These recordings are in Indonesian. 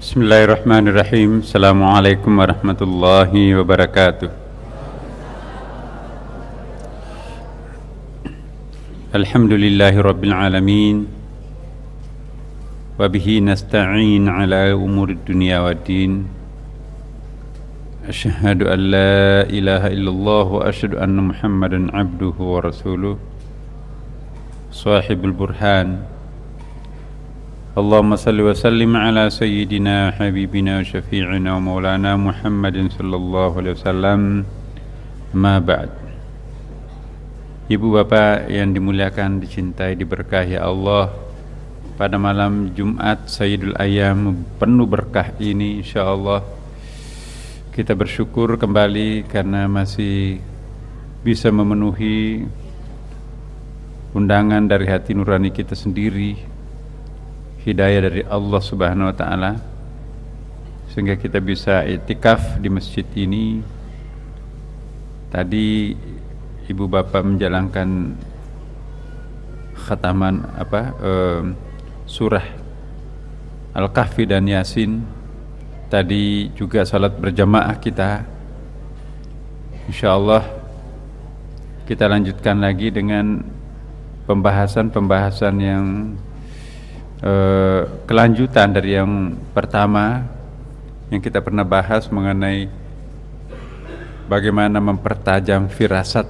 Bismillahirrahmanirrahim. Assalamualaikum warahmatullahi wabarakatuh. Alhamdulillahi rabbil alamin. Wa bihi nasta'in ala umurid dunya waddin. Asyhadu an la ilaha illallah wa asyhadu anna Muhammadan abduhu wa rasuluh. Sahibul burhan. Allahumma salli wa sallim ala sayyidina habibina wa syafi'ina wa maulana Muhammadin sallallahu alaihi wasallam. Ma ba'd. Ibu bapak yang dimuliakan, dicintai, diberkahi Allah, pada malam Jumat Sayyidul Ayyam penuh berkah ini insyaallah kita bersyukur kembali karena masih bisa memenuhi undangan dari hati nurani kita sendiri, hidayah dari Allah Subhanahu wa taala, sehingga kita bisa iktikaf di masjid ini. Tadi ibu bapak menjalankan khataman surah Al-Kahfi dan Yasin. Tadi juga salat berjamaah kita. Insyaallah kita lanjutkan lagi dengan pembahasan yang kelanjutan dari yang pertama yang kita pernah bahas mengenai bagaimana mempertajam firasat.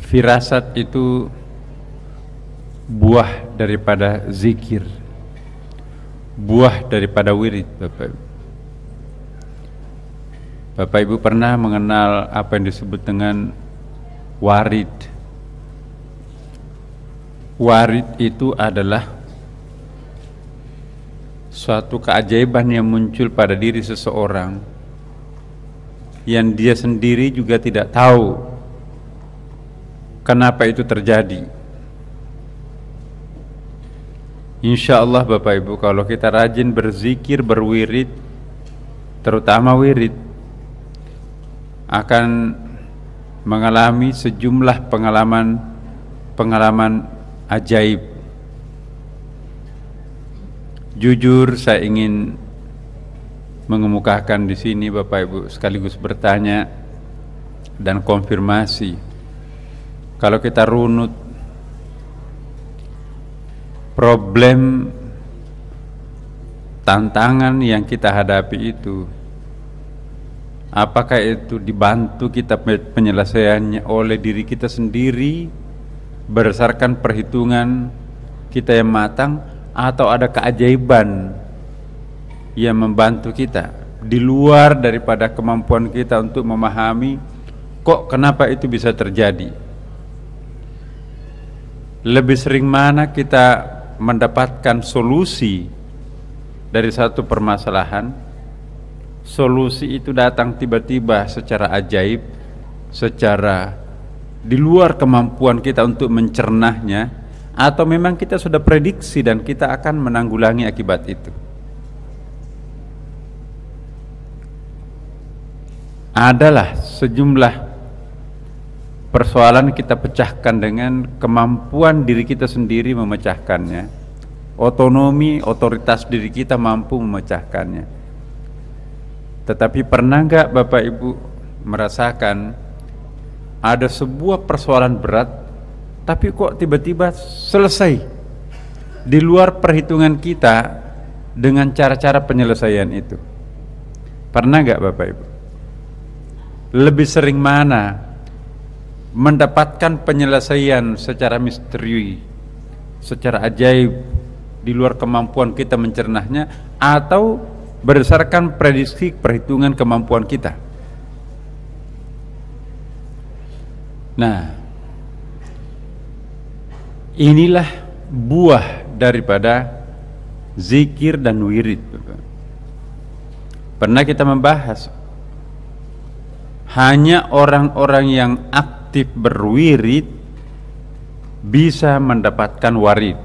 Firasat itu buah daripada zikir, buah daripada wirid. Bapak Ibu pernah mengenal apa yang disebut dengan warid? Warid itu adalah suatu keajaiban yang muncul pada diri seseorang yang dia sendiri juga tidak tahu kenapa itu terjadi. Insya Allah Bapak Ibu, kalau kita rajin berzikir, berwirid, terutama wirid, akan mengalami sejumlah pengalaman ajaib. Jujur saya ingin mengemukakan di sini Bapak Ibu, sekaligus bertanya dan konfirmasi. Kalau kita runut problem, tantangan yang kita hadapi itu, apakah itu dibantu kita penyelesaiannya oleh diri kita sendiri berdasarkan perhitungan kita yang matang, atau ada keajaiban yang membantu kita di luar daripada kemampuan kita untuk memahami kok kenapa itu bisa terjadi. Lebih sering mana kita mendapatkan solusi dari satu permasalahan, solusi itu datang tiba-tiba secara ajaib, secara di luar kemampuan kita untuk mencernahnya, atau memang kita sudah prediksi dan kita akan menanggulangi akibat itu. Adalah sejumlah persoalan kita pecahkan dengan kemampuan diri kita sendiri memecahkannya. Otonomi, otoritas diri kita mampu memecahkannya. Tetapi pernah enggak Bapak Ibu merasakan ada sebuah persoalan berat, tapi kok tiba-tiba selesai di luar perhitungan kita dengan cara-cara penyelesaian itu? Pernah enggak Bapak Ibu? Lebih sering mana mendapatkan penyelesaian secara misteri, secara ajaib, di luar kemampuan kita mencernahnya, atau berdasarkan prediksi perhitungan kemampuan kita? Nah, inilah buah daripada zikir dan wirid. Pernah kita membahas, hanya orang-orang yang aktif berwirid bisa mendapatkan warid.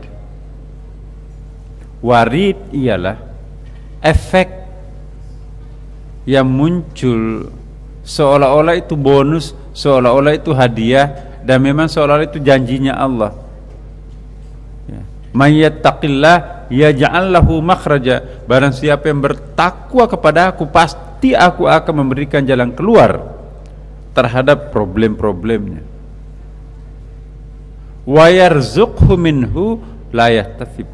Warid ialah efek yang muncul seolah-olah itu bonus, seolah-olah itu hadiah, dan memang seolah-olah itu janjinya Allah. Ya. May yattaqillah yaj'al lahu makhraja. Barang siapa yang bertakwa kepada aku, pasti aku akan memberikan jalan keluar terhadap problem-problemnya. Wa yarzuqhu minhu la yahtasib.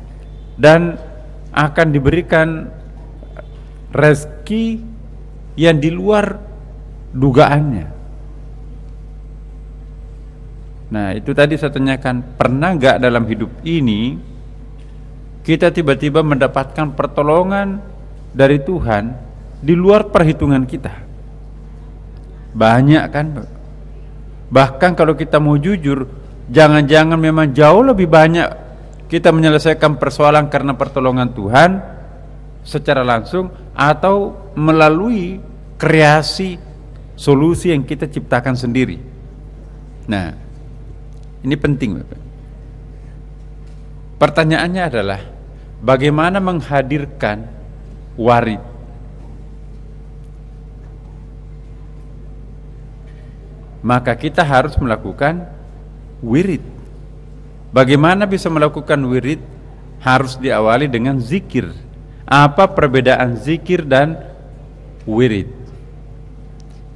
Dan akan diberikan rezeki yang di luar dugaannya. Nah, itu tadi saya tanyakan, pernah nggak dalam hidup ini kita tiba-tiba mendapatkan pertolongan dari Tuhan di luar perhitungan kita? Banyak kan? Bahkan kalau kita mau jujur, jangan-jangan memang jauh lebih banyak kita menyelesaikan persoalan karena pertolongan Tuhan secara langsung atau melalui kreasi solusi yang kita ciptakan sendiri. Nah, ini penting, Bapak. Pertanyaannya adalah bagaimana menghadirkan warid. Maka kita harus melakukan wirid. Bagaimana bisa melakukan wirid? Harus diawali dengan zikir. Apa perbedaan zikir dan wirid?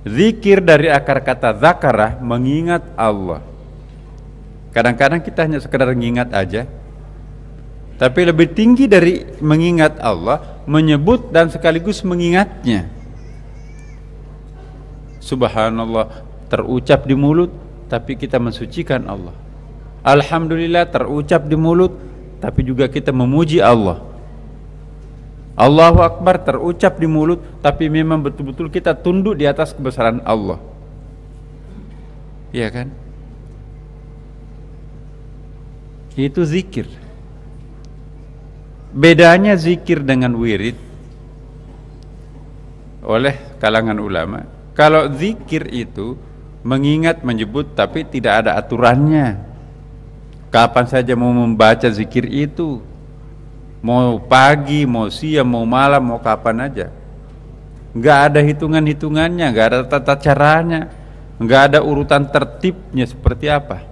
Zikir dari akar kata zakarah, mengingat Allah. Kadang-kadang kita hanya sekedar mengingat aja. Tapi lebih tinggi dari mengingat Allah, menyebut dan sekaligus mengingatnya. Subhanallah terucap di mulut, tapi kita mensucikan Allah. Alhamdulillah terucap di mulut, tapi juga kita memuji Allah. Allahu Akbar terucap di mulut, tapi memang betul-betul kita tunduk di atas kebesaran Allah. Iya kan? Itu zikir. Bedanya zikir dengan wirid oleh kalangan ulama, kalau zikir itu mengingat, menyebut, tapi tidak ada aturannya. Kapan saja mau membaca zikir itu, mau pagi, mau siang, mau malam, mau kapan aja. Nggak ada hitungan-hitungannya, nggak ada tata caranya, nggak ada urutan tertibnya seperti apa.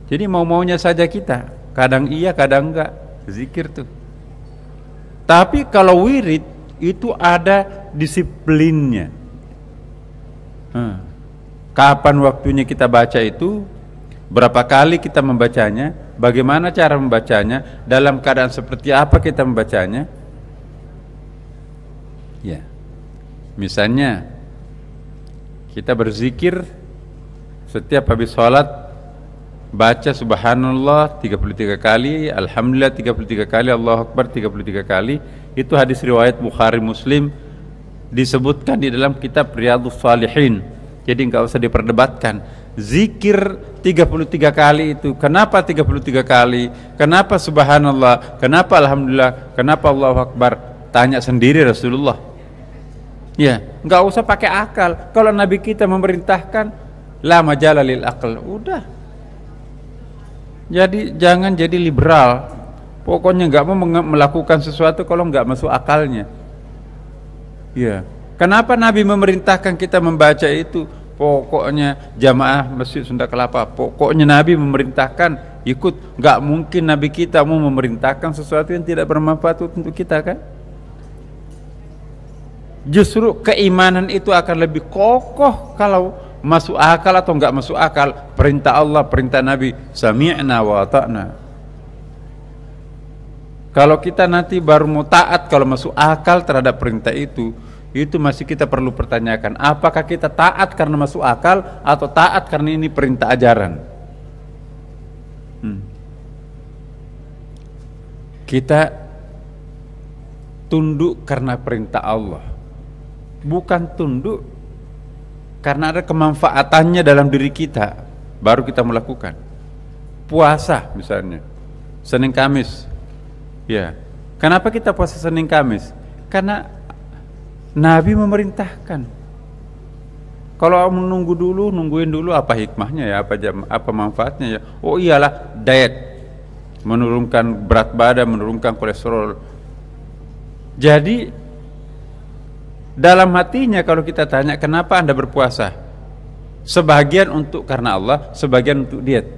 Jadi mau-maunya saja kita, kadang iya, kadang enggak, zikir tuh. Tapi kalau wirid itu ada disiplinnya. Kapan waktunya kita baca itu, berapa kali kita membacanya, bagaimana cara membacanya, dalam keadaan seperti apa kita membacanya. Ya, misalnya kita berzikir setiap habis sholat, baca subhanallah 33 kali, alhamdulillah 33 kali, Allahu Akbar 33 kali. Itu hadis riwayat Bukhari Muslim, disebutkan di dalam kitab Riyadhus Shalihin. Jadi enggak usah diperdebatkan. Zikir 33 kali itu, kenapa 33 kali? Kenapa subhanallah? Kenapa alhamdulillah? Kenapa Allahu Akbar? Tanya sendiri Rasulullah. Ya, enggak usah pakai akal. Kalau Nabi kita memerintahkan, la majala lil aql, udah. Jadi jangan jadi liberal. Pokoknya enggak mau melakukan sesuatu kalau enggak masuk akalnya. Ya. Kenapa Nabi memerintahkan kita membaca itu? Pokoknya jamaah Masjid Sunda Kelapa, pokoknya Nabi memerintahkan ikut. Enggak mungkin Nabi kita mau memerintahkan sesuatu yang tidak bermanfaat untuk kita, kan? Justru keimanan itu akan lebih kokoh kalau masuk akal atau enggak masuk akal. Perintah Allah, perintah Nabi, sami'na wa ata'na. Kalau kita nanti baru mau taat kalau masuk akal terhadap perintah itu masih kita perlu pertanyakan, apakah kita taat karena masuk akal atau taat karena ini perintah ajaran. Kita tunduk karena perintah Allah, bukan tunduk karena ada kemanfaatannya dalam diri kita baru kita melakukan. Puasa misalnya Senin Kamis, ya, kenapa kita puasa Senin Kamis? Karena Nabi memerintahkan. Kalau nungguin dulu, apa hikmahnya ya, apa manfaatnya ya? Oh iyalah, diet, menurunkan berat badan, menurunkan kolesterol. Jadi dalam hatinya kalau kita tanya, kenapa Anda berpuasa? Sebagian untuk karena Allah, sebagian untuk diet.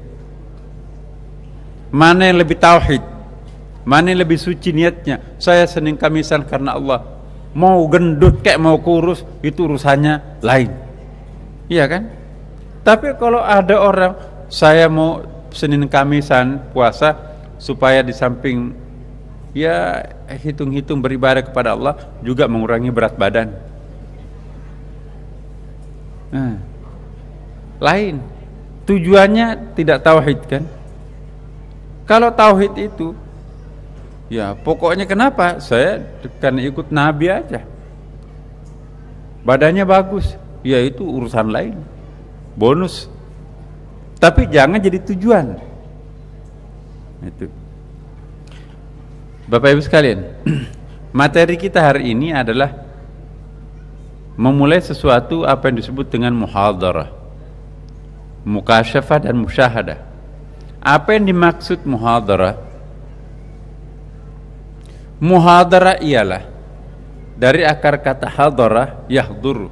Mana yang lebih tauhid? Mana yang lebih suci niatnya? Saya Senin Kamisan karena Allah. Mau gendut kayak mau kurus, itu urusannya lain. Iya kan? Tapi kalau ada orang, saya mau Senin Kamisan puasa supaya di samping ya hitung-hitung beribadah kepada Allah juga mengurangi berat badan. Nah, lain. Tujuannya tidak tauhid kan? Kalau tauhid itu, ya pokoknya kenapa? Saya karena ikut Nabi aja. Badannya bagus, ya itu urusan lain. Bonus. Tapi jangan jadi tujuan. Itu. Bapak Ibu sekalian, materi kita hari ini adalah memulai sesuatu apa yang disebut dengan muhadarah, mukasyafah dan musyahadah. Apa yang dimaksud muhadarah? Muhadarah ialah dari akar kata hadarah, yahdur,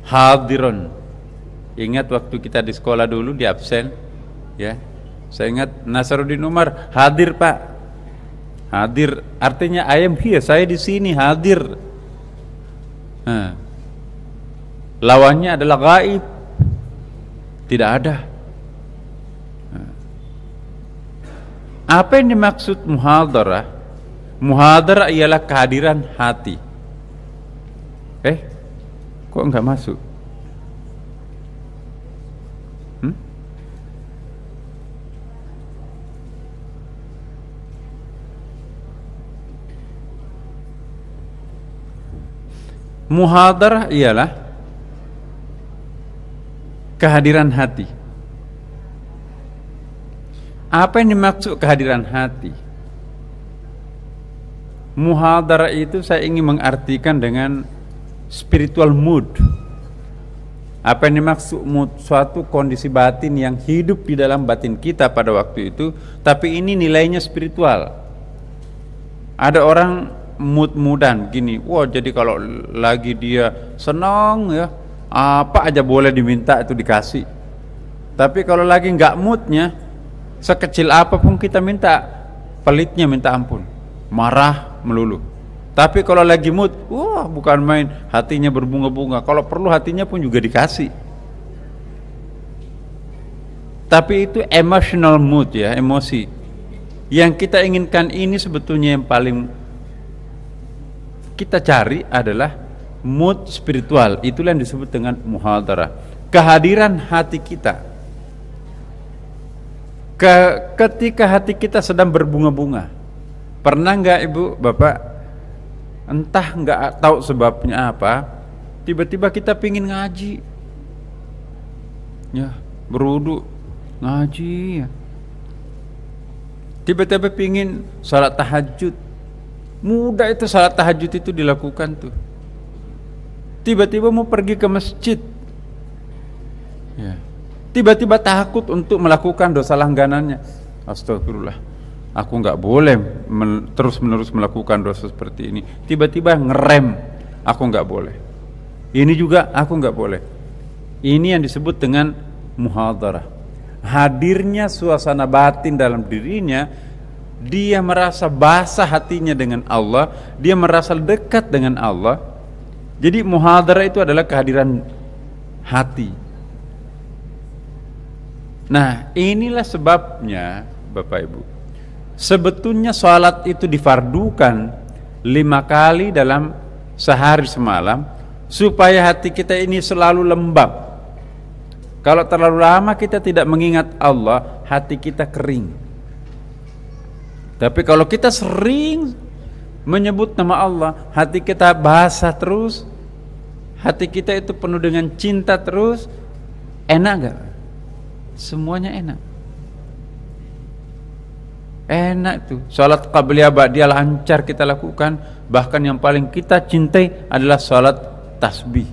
hadirun. Ingat waktu kita di sekolah dulu di absen, ya. Saya ingat Nasaruddin Umar, hadir Pak. Hadir artinya I am here, saya di sini hadir. Nah, lawannya adalah gaib, tidak ada. Nah, apa yang dimaksud muhadarah? Muhadarah ialah kehadiran hati. Kok enggak masuk? Muhadarah ialah kehadiran hati. Apa yang dimaksud kehadiran hati? Muhadarah itu saya ingin mengartikan dengan spiritual mood. Apa yang dimaksud mood? Suatu kondisi batin yang hidup di dalam batin kita pada waktu itu, tapi ini nilainya spiritual. Ada orang mood-moodan gini, wah jadi kalau lagi dia senang ya, apa aja boleh diminta itu dikasih. Tapi kalau lagi nggak moodnya, sekecil apapun kita minta, pelitnya minta ampun, marah melulu. Tapi kalau lagi mood, wah bukan main, hatinya berbunga-bunga. Kalau perlu hatinya pun juga dikasih. Tapi itu emotional mood ya, emosi. Yang kita inginkan ini sebetulnya yang paling kita cari adalah mood spiritual. Itulah yang disebut dengan muhadarah, kehadiran hati kita. Ketika hati kita sedang berbunga-bunga, pernah nggak Ibu Bapak, entah nggak tahu sebabnya apa, tiba-tiba kita pingin ngaji, ya berwudu ngaji, ya. Tiba-tiba pingin salat tahajud. Mudah itu salat tahajud itu dilakukan tuh. Tiba-tiba mau pergi ke masjid, ya. Tiba-tiba takut untuk melakukan dosa langganannya. Astagfirullah, aku nggak boleh terus-menerus melakukan dosa seperti ini. Tiba-tiba ngerem, aku nggak boleh. Ini juga aku nggak boleh. Ini yang disebut dengan muhadarah. Hadirnya suasana batin dalam dirinya. Dia merasa basah hatinya dengan Allah, dia merasa dekat dengan Allah. Jadi muhadarah itu adalah kehadiran hati. Nah, inilah sebabnya Bapak Ibu, sebetulnya sholat itu difardukan 5 kali dalam sehari semalam, supaya hati kita ini selalu lembab. Kalau terlalu lama kita tidak mengingat Allah, hati kita kering. Tapi kalau kita sering menyebut nama Allah, hati kita basah terus, hati kita itu penuh dengan cinta terus, enak gak? Semuanya enak. Enak tuh. Salat qabliyah ba'diyah lancar kita lakukan. Bahkan yang paling kita cintai adalah salat tasbih.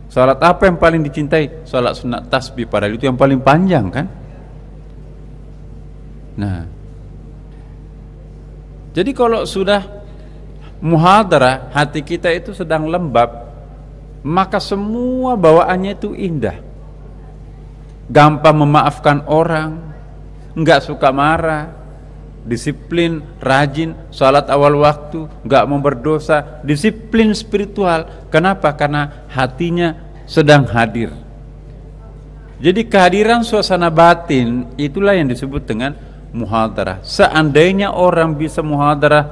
Salat apa yang paling dicintai? Salat sunat tasbih, padahal itu yang paling panjang kan? Nah, jadi kalau sudah muhadarah, hati kita itu sedang lembab, maka semua bawaannya itu indah. Gampang memaafkan orang, nggak suka marah, disiplin, rajin, salat awal waktu, nggak mau berdosa, disiplin spiritual. Kenapa? Karena hatinya sedang hadir. Jadi kehadiran suasana batin itulah yang disebut dengan muhadarah. Seandainya orang bisa muhadarah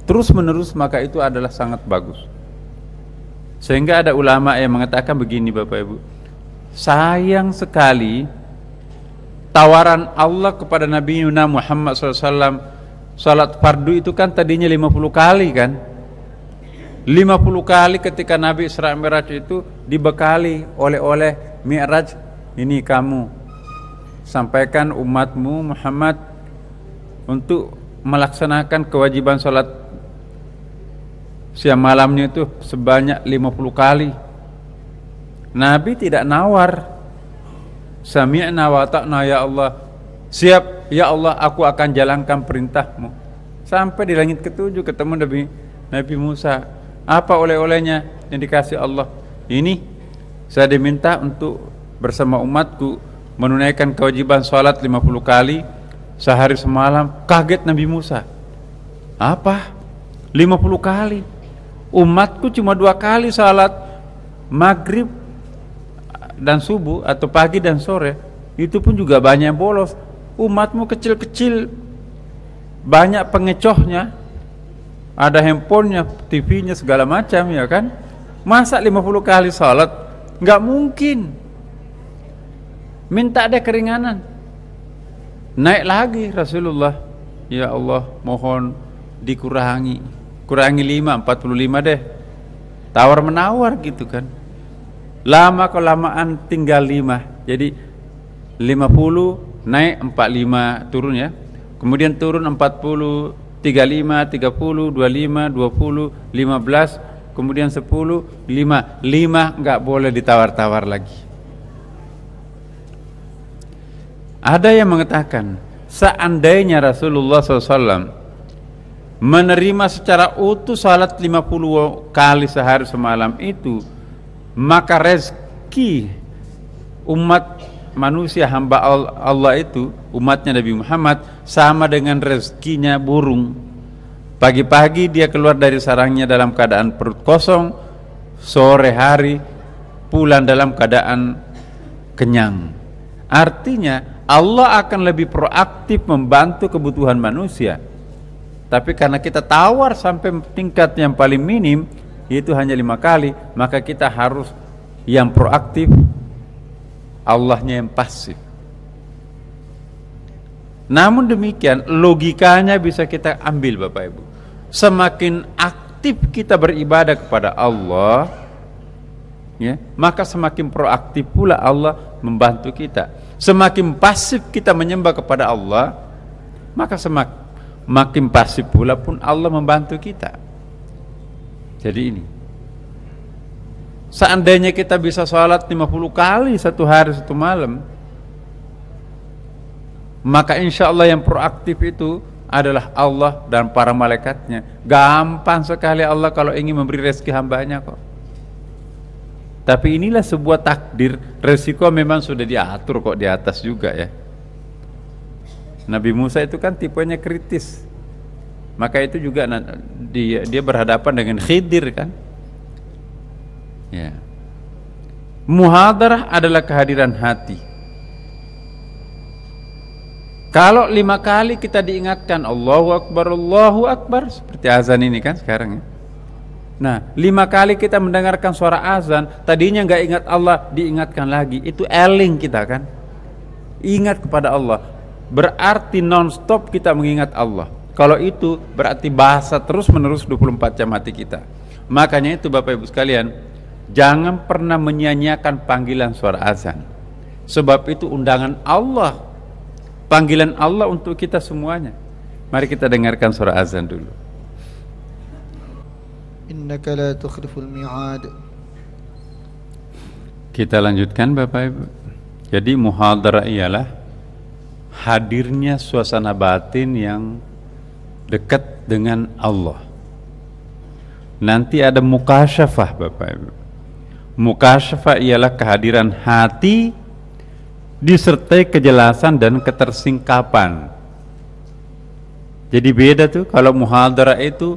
terus menerus, maka itu adalah sangat bagus. Sehingga ada ulama yang mengatakan begini, Bapak Ibu, sayang sekali tawaran Allah kepada Nabi Muhammad SAW. Salat fardu itu kan tadinya 50 kali kan, 50 kali ketika Nabi Isra Mi'raj itu dibekali oleh Mi'raj, ini kamu sampaikan umatmu Muhammad untuk melaksanakan kewajiban salat siang malamnya itu sebanyak 50 kali. Nabi tidak nawar, sami'na wa ta'na ya Allah, siap ya Allah, aku akan jalankan perintahmu. Sampai di langit ketujuh ketemu Nabi Musa. Apa oleh-olehnya yang dikasih Allah? Ini saya diminta untuk bersama umatku menunaikan kewajiban salat 50 kali sehari semalam. Kaget Nabi Musa, apa 50 kali? Umatku cuma 2 kali salat maghrib dan subuh, atau pagi dan sore, itu pun juga banyak bolos. Umatmu kecil-kecil, banyak pengecohnya, ada handphonenya, TV-nya, segala macam, ya kan? Masa 50 kali salat? Nggak mungkin. Minta ada keringanan. Naik lagi Rasulullah, ya Allah mohon dikurangi, kurangi 5, 45 deh. Tawar menawar gitu kan. Lama kelamaan tinggal 5. Jadi 50 naik 45 turun ya. Kemudian turun 40, 35, 30, 25, 20, 15, kemudian 10, 5. 5 enggak boleh ditawar-tawar lagi. Ada yang mengatakan seandainya Rasulullah SAW menerima secara utuh salat 50 kali sehari semalam itu, maka rezeki umat manusia hamba Allah itu, umatnya Nabi Muhammad, sama dengan rezekinya burung. Pagi-pagi dia keluar dari sarangnya dalam keadaan perut kosong, sore hari pulang dalam keadaan kenyang. Artinya Allah akan lebih proaktif membantu kebutuhan manusia. Tapi karena kita tawar sampai tingkat yang paling minim, yaitu hanya 5 kali, maka kita harus yang proaktif, Allahnya yang pasif. Namun demikian, logikanya bisa kita ambil Bapak Ibu. Semakin aktif kita beribadah kepada Allah, ya, maka semakin proaktif pula Allah membantu kita. Semakin pasif kita menyembah kepada Allah, maka makin pasif pula pun Allah membantu kita. Jadi ini, seandainya kita bisa sholat 50 kali satu hari satu malam, maka insya Allah yang proaktif itu adalah Allah dan para malaikatnya. Gampang sekali Allah kalau ingin memberi rezeki hambanya kok. Tapi inilah sebuah takdir, resiko memang sudah diatur kok di atas juga ya. Nabi Musa itu kan tipenya kritis, maka itu juga dia berhadapan dengan Khidir kan. Ya. Muhadarah adalah kehadiran hati. Kalau 5 kali kita diingatkan Allahu Akbar seperti azan ini kan sekarang ya. Nah 5 kali kita mendengarkan suara azan, tadinya nggak ingat Allah, diingatkan lagi, itu eling kita kan, ingat kepada Allah. Berarti non-stop kita mengingat Allah. Kalau itu berarti bahasa terus menerus 24 jam hati kita. Makanya itu Bapak Ibu sekalian, jangan pernah menyia-nyiakan panggilan suara azan. Sebab itu undangan Allah, panggilan Allah untuk kita semuanya. Mari kita dengarkan suara azan dulu. Innaka la tukhliful mi'ad. Kita lanjutkan Bapak Ibu. Jadi muhadarah ialah hadirnya suasana batin yang dekat dengan Allah. Nanti ada mukasyafah Bapak Ibu. Mukasyafah ialah kehadiran hati disertai kejelasan dan ketersingkapan. Jadi beda tuh kalau muhadarah itu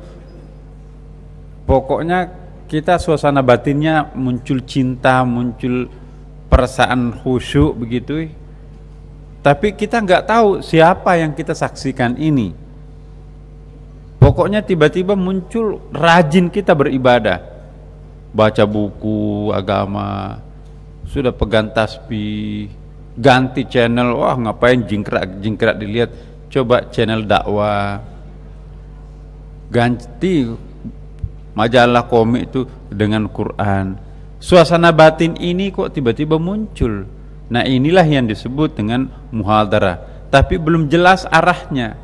pokoknya kita suasana batinnya muncul cinta, muncul perasaan khusyuk begitu. Tapi kita nggak tahu siapa yang kita saksikan ini. Pokoknya tiba-tiba muncul rajin kita beribadah, baca buku agama, sudah pegang tasbih, ganti channel, wah ngapain jingkrak dilihat, coba channel dakwah, ganti majalah komik itu dengan Quran. Suasana batin ini kok tiba-tiba muncul. Nah inilah yang disebut dengan muhadarah, tapi belum jelas arahnya.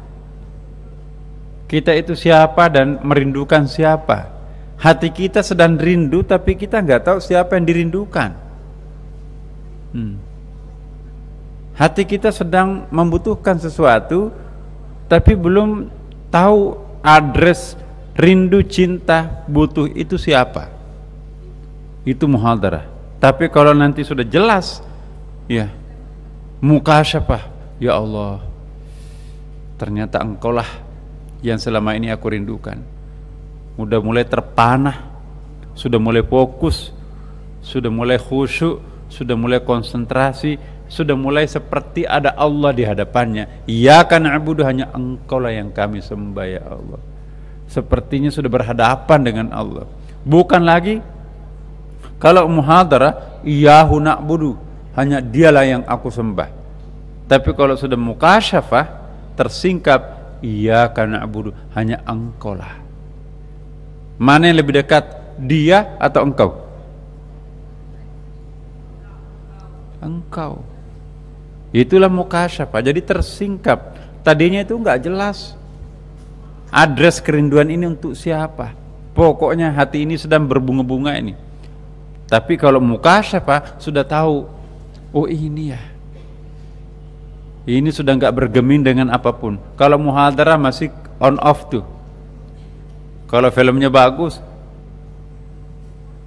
Kita itu siapa dan merindukan siapa. Hati kita sedang rindu tapi kita nggak tahu siapa yang dirindukan. Hati kita sedang membutuhkan sesuatu tapi belum tahu adres rindu, cinta, butuh itu siapa. Itu muhadarah. Tapi kalau nanti sudah jelas, ya mukasyafah, ya Allah, ternyata engkaulah yang selama ini aku rindukan. Udah mulai terpanah, sudah mulai fokus, sudah mulai khusyuk, sudah mulai konsentrasi, sudah mulai seperti ada Allah di hadapannya. Iyyaka na'budu, hanya engkaulah yang kami sembah ya Allah. Sepertinya sudah berhadapan dengan Allah. Bukan lagi kalau muhadarah iyyahu na'budu, hanya dialah yang aku sembah. Tapi kalau sudah mukasyafah, tersingkap, iyyaka na'budu, hanya engkaulah. Mana yang lebih dekat, dia atau engkau? Engkau. Itulah mukasyafah. Jadi tersingkap. Tadinya itu enggak jelas adres kerinduan ini untuk siapa. Pokoknya hati ini sedang berbunga-bunga ini. Tapi kalau mukasyafah sudah tahu, oh ini ya, ini sudah enggak bergeming dengan apapun. Kalau muhadarah masih on off tuh. Kalau filmnya bagus,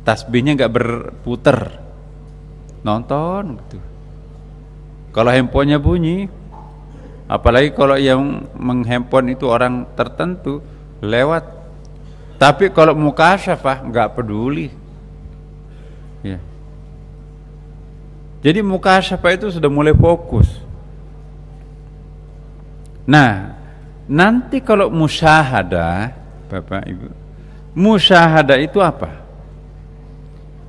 tasbihnya enggak berputar, nonton gitu. Kalau handphonenya bunyi, apalagi kalau yang menghandphone itu orang tertentu, lewat. Tapi kalau mukasyafah enggak peduli. Ya. Jadi mukasyafah itu sudah mulai fokus. Nah, nanti kalau musyahadah, Bapak Ibu, musyahadah itu apa?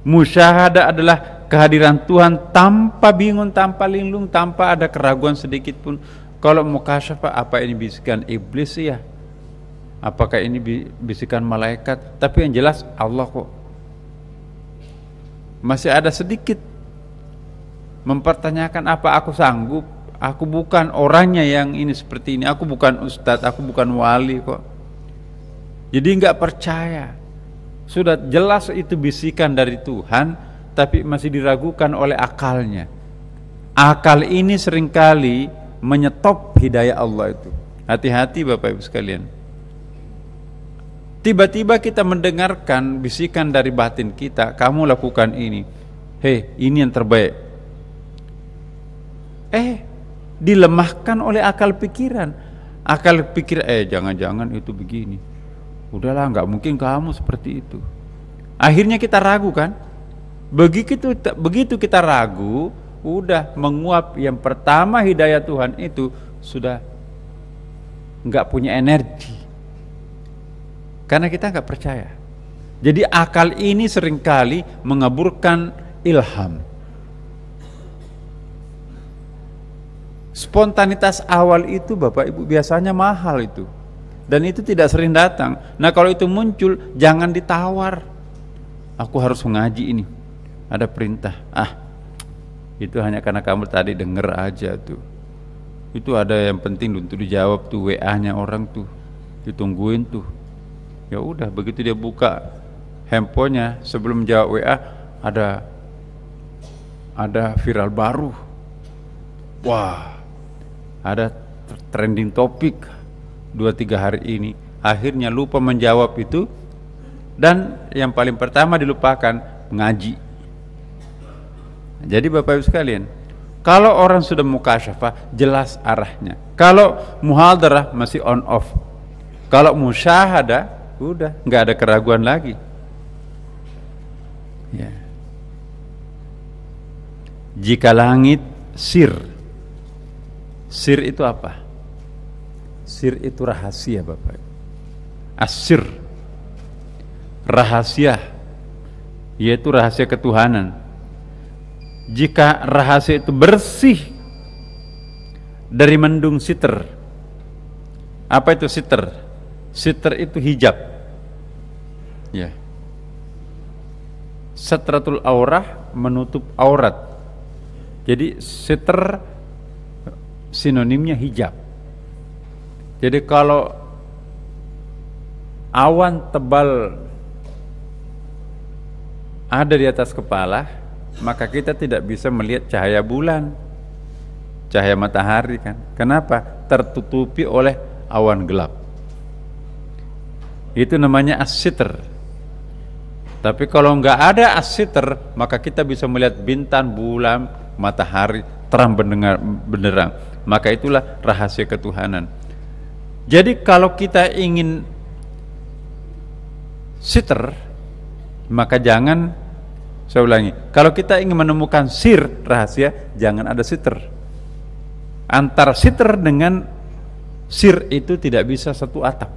Musyahadah adalah kehadiran Tuhan tanpa bingung, tanpa linglung, tanpa ada keraguan sedikit pun. Kalau mukasyafah, apa ini bisikan iblis ya? Apakah ini bisikan malaikat? Tapi yang jelas Allah kok. Masih ada sedikit mempertanyakan, apa aku sanggup? Aku bukan orangnya yang ini seperti ini. Aku bukan ustadz, aku bukan wali kok. Jadi enggak percaya. Sudah jelas itu bisikan dari Tuhan, tapi masih diragukan oleh akalnya. Akal ini seringkali menyetop hidayah Allah itu. Hati-hati Bapak Ibu sekalian. Tiba-tiba kita mendengarkan bisikan dari batin kita, kamu lakukan ini. Hei, ini yang terbaik. Dilemahkan oleh akal pikiran. Akal pikir, jangan-jangan itu begini. Udahlah, nggak mungkin kamu seperti itu. Akhirnya kita ragu kan? Begitu kita ragu, udah menguap. Yang pertama hidayah Tuhan itu sudah nggak punya energi, karena kita nggak percaya. Jadi akal ini seringkali mengaburkan ilham. Spontanitas awal itu Bapak Ibu biasanya mahal itu, dan itu tidak sering datang. Nah kalau itu muncul, jangan ditawar. Aku harus mengaji ini, ada perintah. Itu hanya karena kamu tadi denger aja tuh. Itu ada yang penting untuk dijawab tuh, WA-nya orang tuh, ditungguin tuh. Ya udah, begitu dia buka handphonenya, sebelum jawab WA ada viral baru. Wah, ada trending topik 2-3 hari ini. Akhirnya lupa menjawab itu, dan yang paling pertama dilupakan, ngaji. Jadi Bapak Ibu sekalian, Kalau orang sudah mukasyafah, jelas arahnya. Kalau muhadarah masih on off. Kalau musyahadah, udah nggak ada keraguan lagi. Ya. Jika langit sir itu apa? Sir itu rahasia, Bapak. Asir, rahasia, yaitu rahasia ketuhanan. Jika rahasia itu bersih dari mendung siter. Apa itu siter? Siter itu hijab. Ya. Satratul aurah, menutup aurat. Jadi siter sinonimnya hijab. Jadi kalau awan tebal ada di atas kepala, maka kita tidak bisa melihat cahaya bulan, cahaya matahari kan. Kenapa? Tertutupi oleh awan gelap. Itu namanya as-sitr. Tapi kalau nggak ada as-sitr, maka kita bisa melihat bintang, bulan, matahari terang benderang. Maka itulah rahasia ketuhanan. Jadi kalau kita ingin sitr, maka jangan, saya ulangi, kalau kita ingin menemukan sir, rahasia, jangan ada sitr. Antara sitr dengan sir itu tidak bisa satu atap,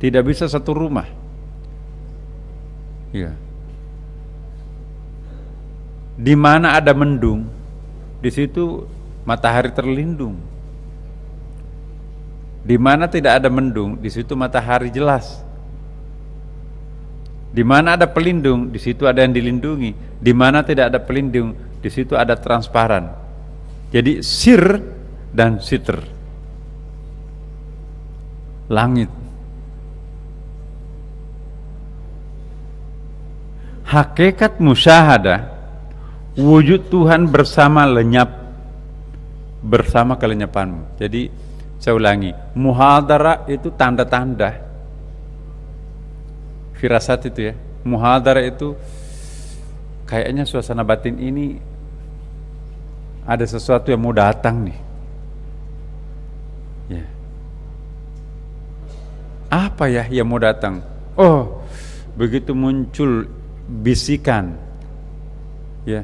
tidak bisa satu rumah. Ya. Di mana ada mendung, di situ matahari terlindung. Di mana tidak ada mendung, di situ matahari jelas. Di mana ada pelindung, di situ ada yang dilindungi. Di mana tidak ada pelindung, di situ ada transparan. Jadi sir dan sitr. Langit. Hakikat musyahadah, wujud Tuhan bersama lenyap, bersama kelenyapanmu. Jadi saya ulangi, muhadarah itu tanda-tanda firasat itu ya. Muhadarah itu kayaknya suasana batin ini ada sesuatu yang mau datang nih. Ya. Apa ya yang mau datang? Oh, begitu muncul bisikan, ya,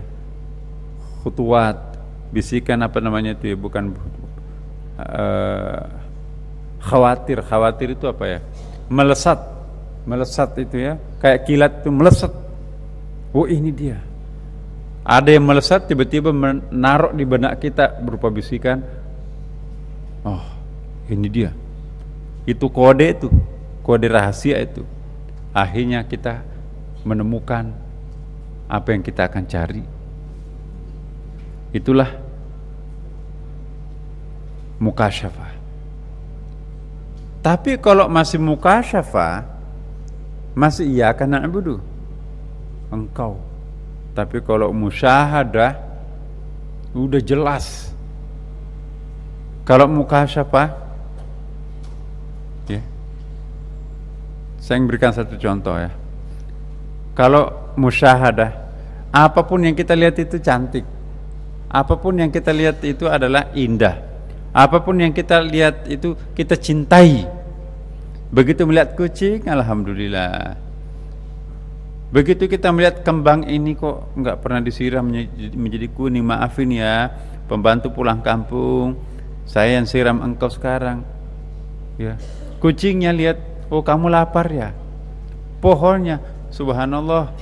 khutuwat, bisikan apa namanya itu ya, bukan khawatir itu apa ya? Melesat itu ya, kayak kilat itu melesat. Oh ini dia. Ada yang melesat tiba-tiba menaruh di benak kita berupa bisikan. Oh ini dia. Itu kode rahasia itu. Akhirnya kita menemukan apa yang kita akan cari. Itulah mukasyafah. Tapi kalau masih mukasyafah, masih iyyaka na'budu, engkau. Tapi kalau musyahadah udah jelas. Kalau mukasyafah, ya, saya berikan satu contoh ya. Kalau musyahadah, apapun yang kita lihat itu cantik, apapun yang kita lihat itu adalah indah, apapun yang kita lihat itu kita cintai. Begitu melihat kucing, alhamdulillah. Begitu kita melihat kembang ini kok nggak pernah disiram menjadi kuning, maafin ya, pembantu pulang kampung, saya yang siram engkau sekarang. Ya. Kucingnya lihat, oh kamu lapar ya. Pohonnya, subhanallah,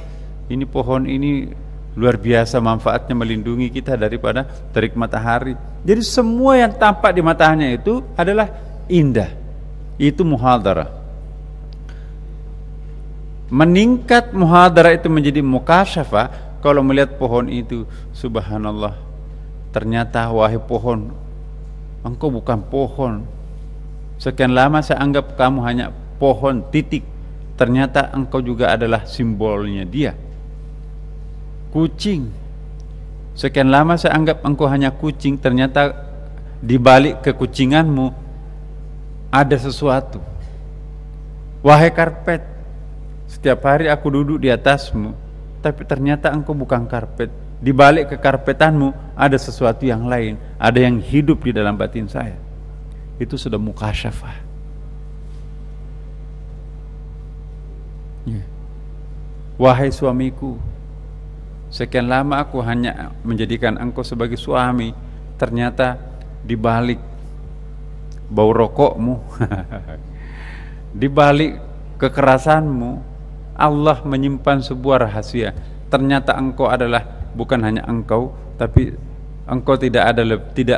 ini pohon ini luar biasa manfaatnya melindungi kita daripada terik matahari. Jadi semua yang tampak di matanya itu adalah indah. Itu muhadarah. Meningkat muhadarah itu menjadi mukasyafah kalau melihat pohon itu, subhanallah, ternyata wahai pohon, engkau bukan pohon. Sekian lama saya anggap kamu hanya pohon titik, ternyata engkau juga adalah simbolnya dia. Kucing, sekian lama saya anggap engkau hanya kucing, ternyata di balik kekucinganmu ada sesuatu. Wahai karpet, setiap hari aku duduk di atasmu, tapi ternyata engkau bukan karpet, Di balik kekarpetanmu ada sesuatu yang lain, ada yang hidup di dalam batin saya. Itu sudah mukasyafah. Wahai suamiku, sekian lama aku hanya menjadikan engkau sebagai suami, ternyata di balik bau rokokmu, di balik kekerasanmu, Allah menyimpan sebuah rahasia. Ternyata engkau adalah bukan hanya engkau, tapi engkau tidak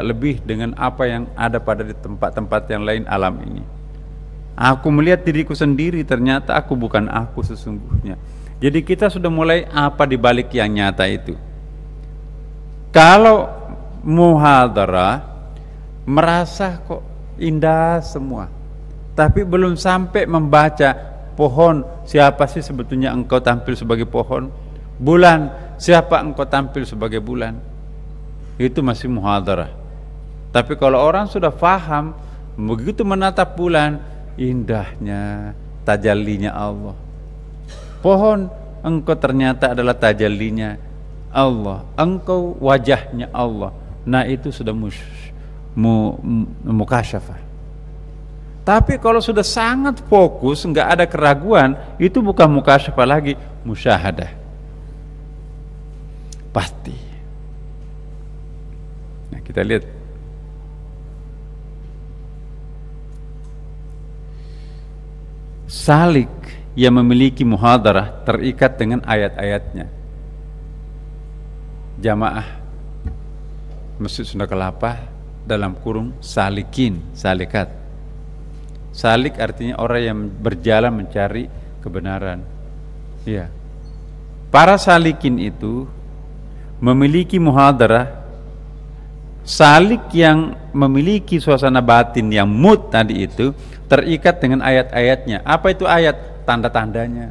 lebih dengan apa yang ada pada di tempat-tempat yang lain alam ini. Aku melihat diriku sendiri, ternyata aku bukan aku sesungguhnya. Jadi kita sudah mulai apa di balik yang nyata itu. Kalau muhadarah merasa kok indah semua, tapi belum sampai membaca pohon, siapa sih sebetulnya engkau tampil sebagai pohon? Bulan, siapa engkau tampil sebagai bulan? Itu masih muhadarah. Tapi kalau orang sudah faham, begitu menatap bulan, indahnya tajallinya Allah. Pohon, engkau ternyata adalah tajallinya Allah, engkau wajahnya Allah. Nah itu sudah mukasyafah. Tapi kalau sudah sangat fokus, nggak ada keraguan, itu bukan mukasyafah lagi, musyahadah. Pasti. Nah kita lihat. Salik yang memiliki muhadarah terikat dengan ayat-ayatnya. Jamaah Masjid Sunda Kelapa dalam kurung salikin, salikat. Salik artinya orang yang berjalan mencari kebenaran. Ya. Para salikin itu memiliki muhadarah. Salik yang memiliki suasana batin yang mood tadi itu terikat dengan ayat-ayatnya. Apa itu ayat? Tanda-tandanya.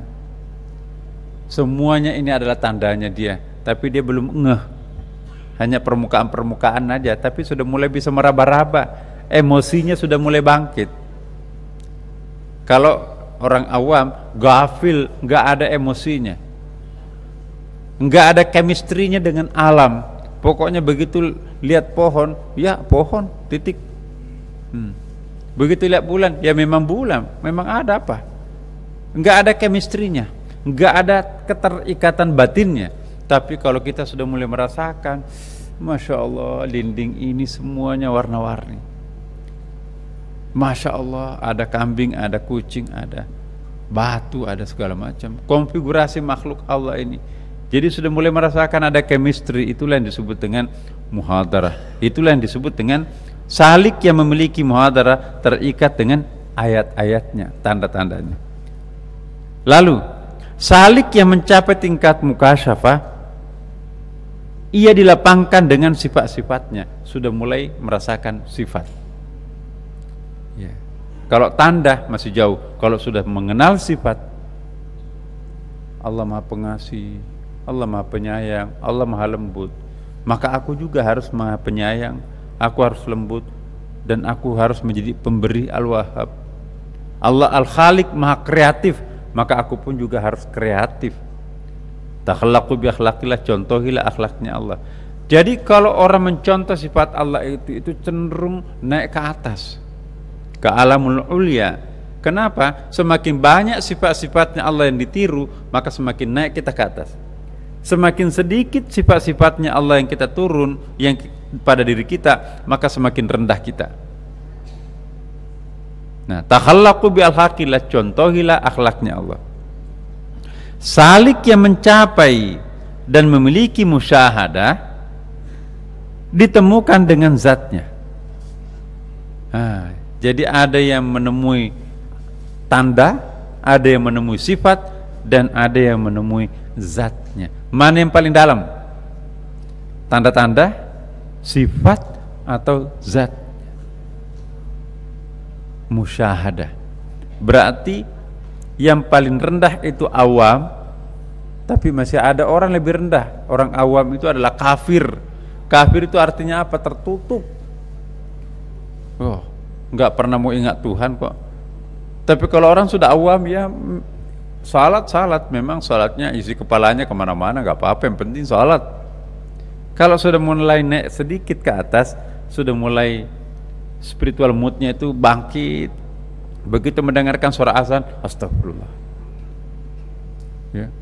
Semuanya ini adalah tandanya dia, tapi dia belum ngeh. Hanya permukaan-permukaan aja, tapi sudah mulai bisa meraba-raba. Emosinya sudah mulai bangkit. Kalau orang awam, gafil, nggak ada emosinya, nggak ada chemistry-nya dengan alam. Pokoknya begitu lihat pohon, ya pohon, titik. Begitu lihat bulan, ya memang bulan, memang ada apa? Nggak ada chemistry-nya, nggak ada keterikatan batinnya. Tapi kalau kita sudah mulai merasakan, Masya Allah, dinding ini semuanya warna-warni. Masya Allah, ada kambing, ada kucing, ada batu, ada segala macam. Konfigurasi makhluk Allah ini. Jadi sudah mulai merasakan ada chemistry, itulah yang disebut dengan muhadarah. Itulah yang disebut dengan salik yang memiliki muhadarah terikat dengan ayat-ayatnya, tanda-tandanya. Lalu, salik yang mencapai tingkat mukasyafah, ia dilapangkan dengan sifat-sifatnya, sudah mulai merasakan sifat. Ya. Kalau tanda masih jauh, kalau sudah mengenal sifat, Allah Maha Pengasih, Allah Maha Penyayang, Allah Maha Lembut, maka aku juga harus Maha Penyayang, aku harus lembut, dan aku harus menjadi pemberi Al-Wahhab. Allah Al-Khaliq Maha Kreatif, maka aku pun juga harus kreatif. Takhlaqu bi akhlaqillah, contohilah akhlaknya Allah. Jadi kalau orang mencontoh sifat Allah itu cenderung naik ke atas, ke alamul ulya. Kenapa? Semakin banyak sifat-sifatnya Allah yang ditiru, maka semakin naik kita ke atas. Semakin sedikit sifat-sifatnya Allah yang kita turun, yang pada diri kita, maka semakin rendah kita. Nah, takhallaqu bi al-haqillah, contohilah akhlaknya Allah. Salik yang mencapai dan memiliki musyahadah ditemukan dengan zatnya. Jadi ada yang menemui tanda, ada yang menemui sifat, dan ada yang menemui zatnya. Mana yang paling dalam? Tanda-tanda, sifat, atau zat? Musyahadah. Berarti yang paling rendah itu awam, tapi masih ada orang lebih rendah. Orang awam itu adalah kafir. Kafir itu artinya apa? Tertutup. Nggak pernah mau ingat Tuhan kok. Tapi kalau orang sudah awam, ya salat memang salatnya isi kepalanya kemana-mana, nggak apa-apa, yang penting salat. Kalau sudah mulai naik sedikit ke atas, sudah mulai spiritual moodnya itu bangkit. Begitu mendengarkan suara azan, astagfirullah. Ya.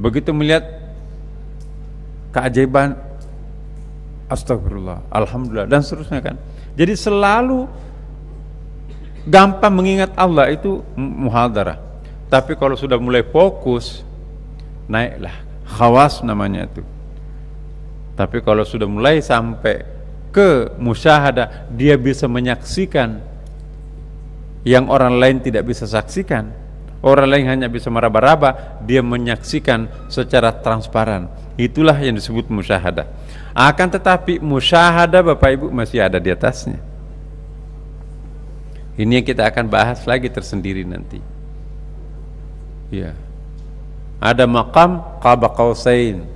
Begitu melihat keajaiban, astagfirullah, alhamdulillah, dan seterusnya kan. Jadi selalu gampang mengingat Allah itu muhadarah. Tapi kalau sudah mulai fokus, naiklah khawas namanya itu. Tapi kalau sudah mulai sampai ke musyahadah, dia bisa menyaksikan yang orang lain tidak bisa saksikan. Orang lain hanya bisa meraba-raba, dia menyaksikan secara transparan. Itulah yang disebut musyahadah. Akan tetapi musyahadah Bapak Ibu masih ada di atasnya. Ini yang kita akan bahas lagi tersendiri nanti. Ya. Ada maqam qaba qausain.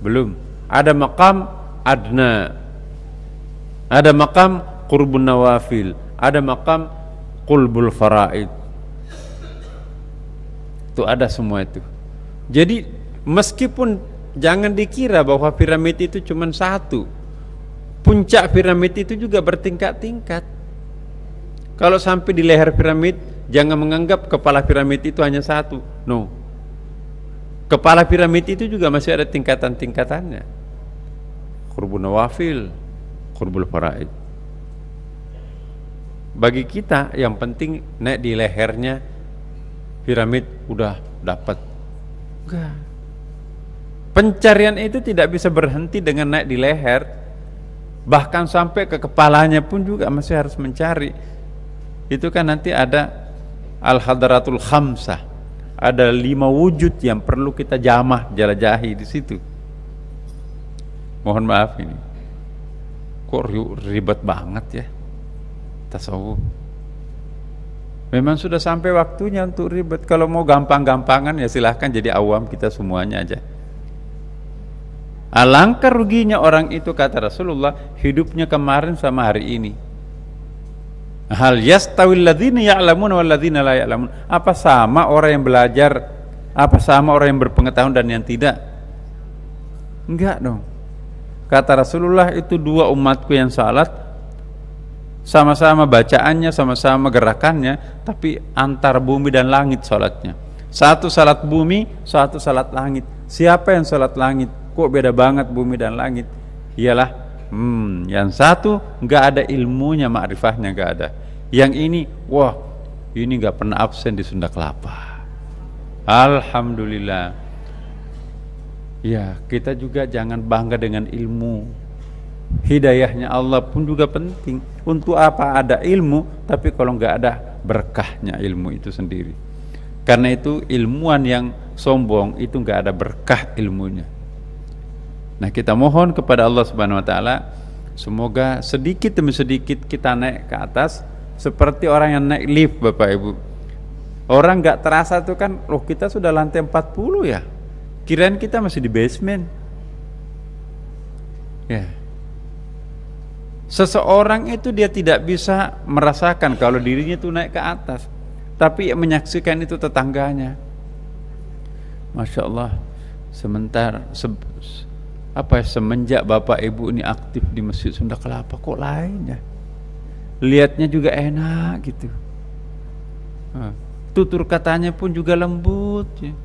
Belum. Ada maqam adna. Ada maqam qurbun nawafil. Ada maqam qulbul faraid. Itu ada semua itu. Jadi meskipun jangan dikira bahwa piramid itu cuma satu. Puncak piramid itu juga bertingkat-tingkat. Kalau sampai di leher piramid, jangan menganggap kepala piramid itu hanya satu. No. Kepala piramid itu juga masih ada tingkatan-tingkatannya. Qurbun nawafil, qurbul faraid. Bagi kita yang penting naik di lehernya piramid udah dapat. Enggak. Pencarian itu tidak bisa berhenti dengan naik di leher. Bahkan sampai ke kepalanya pun juga masih harus mencari. Itu kan nanti ada al-hadaratul khamsah, ada 5 wujud yang perlu kita jamah jelajahi di situ. Mohon maaf ini, kok ribet banget ya tasawuf. Memang sudah sampai waktunya untuk ribet. Kalau mau gampang-gampangan ya silahkan jadi awam kita semuanya aja. Alangkah ruginya orang itu, kata Rasulullah, hidupnya kemarin sama hari ini. Hal yastawil ladzina ya'lamun wal ladzina la ya'lamun. Apa sama orang yang belajar, apa sama orang yang berpengetahuan dan yang tidak? Enggak dong. Kata Rasulullah, itu 2 umatku yang salat, sama-sama bacaannya, sama-sama gerakannya, tapi antar bumi dan langit salatnya. Satu salat bumi, satu salat langit. Siapa yang salat langit? Kok beda banget bumi dan langit? Iyalah, yang satu nggak ada ilmunya, ma'rifahnya nggak ada. Yang ini, wah, ini nggak pernah absen di Sunda Kelapa. Alhamdulillah. Ya, kita juga jangan bangga dengan ilmu. Hidayahnya Allah pun juga penting. Untuk apa ada ilmu, tapi kalau nggak ada berkahnya ilmu itu sendiri. Karena itu ilmuwan yang sombong itu nggak ada berkah ilmunya. Nah, kita mohon kepada Allah Subhanahu wa taala semoga sedikit demi sedikit kita naik ke atas seperti orang yang naik lift, Bapak Ibu. Orang nggak terasa tuh kan, loh kita sudah lantai 40 ya. Kirain kita masih di basement. Ya. Seseorang itu dia tidak bisa merasakan kalau dirinya itu naik ke atas, tapi menyaksikan itu tetangganya. Masya Allah. Semenjak Bapak Ibu ini aktif di Masjid Sunda Kelapa, kok lain ya? Lihatnya juga enak gitu. Tutur katanya pun juga lembut ya.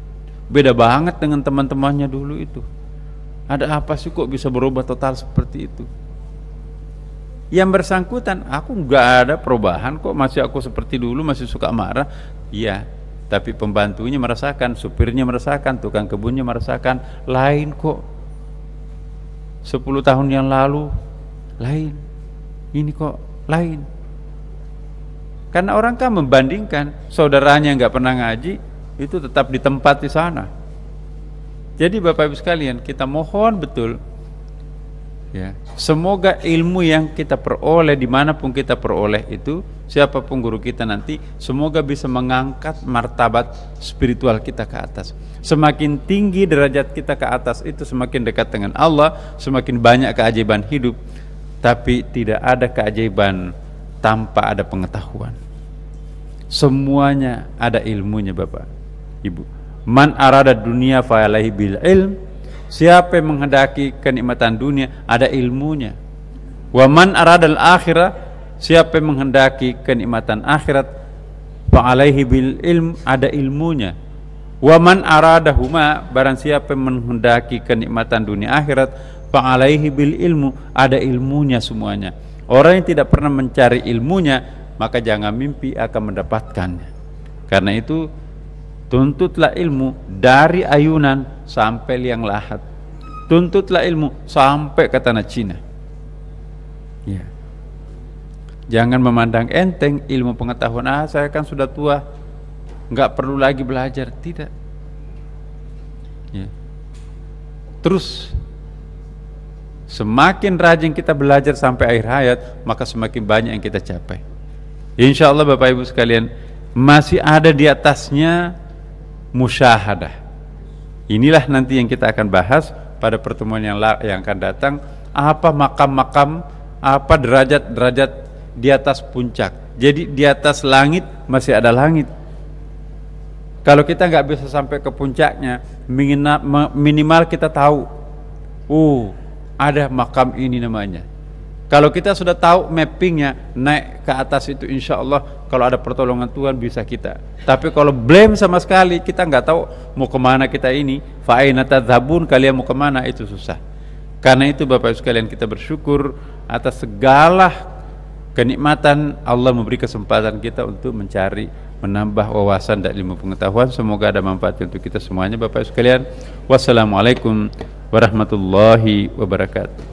Beda banget dengan teman-temannya dulu itu. Ada apa sih kok bisa berubah total seperti itu? Yang bersangkutan, aku nggak ada perubahan kok, masih aku seperti dulu, masih suka marah. Iya, tapi pembantunya merasakan, supirnya merasakan, tukang kebunnya merasakan, lain kok. 10 tahun yang lalu lain, ini kok lain. Karena orang kan membandingkan, saudaranya nggak pernah ngaji itu tetap di tempat di sana. Jadi Bapak Ibu sekalian, kita mohon betul ya, semoga ilmu yang kita peroleh dimanapun kita peroleh itu, siapapun guru kita nanti, semoga bisa mengangkat martabat spiritual kita ke atas. Semakin tinggi derajat kita ke atas itu semakin dekat dengan Allah, semakin banyak keajaiban hidup. Tapi tidak ada keajaiban tanpa ada pengetahuan. Semuanya ada ilmunya Bapak Ibu. Man arada dunia fa alaihi bil ilm siapa yang menghendaki kenikmatan dunia, ada ilmunya. Wa man aradal akhirah, siapa yang menghendaki kenikmatan akhirat, fa alaihi bil ilm, ada ilmunya. Wa man aradahuma, barang siapa yang menghendaki kenikmatan dunia akhirat, fa alaihi bil ilmu, ada ilmunya semuanya. Orang yang tidak pernah mencari ilmunya, maka jangan mimpi akan mendapatkannya. Karena itu tuntutlah ilmu dari ayunan sampai liang lahat. Tuntutlah ilmu sampai ke tanah Cina. Ya. Jangan memandang enteng ilmu pengetahuan. Saya kan sudah tua, nggak perlu lagi belajar. Tidak. Ya. Terus semakin rajin kita belajar sampai akhir hayat, maka semakin banyak yang kita capai. Insya Allah Bapak Ibu sekalian, masih ada di atasnya musyahadah. Inilah nanti yang kita akan bahas pada pertemuan yang akan datang. Apa makam-makam, apa derajat-derajat di atas puncak. Jadi di atas langit masih ada langit. Kalau kita nggak bisa sampai ke puncaknya, minimal kita tahu, ada makam ini namanya. Kalau kita sudah tahu mappingnya, naik ke atas itu insya Allah kalau ada pertolongan Tuhan bisa kita. Tapi kalau blame sama sekali, kita nggak tahu mau kemana kita ini, fa'aina tadhabun, kalian mau kemana, itu susah. Karena itu Bapak Ibu sekalian, kita bersyukur atas segala kenikmatan Allah memberi kesempatan kita untuk mencari, menambah wawasan dan ilmu pengetahuan. Semoga ada manfaat untuk kita semuanya Bapak Ibu sekalian. Wassalamualaikum warahmatullahi wabarakatuh.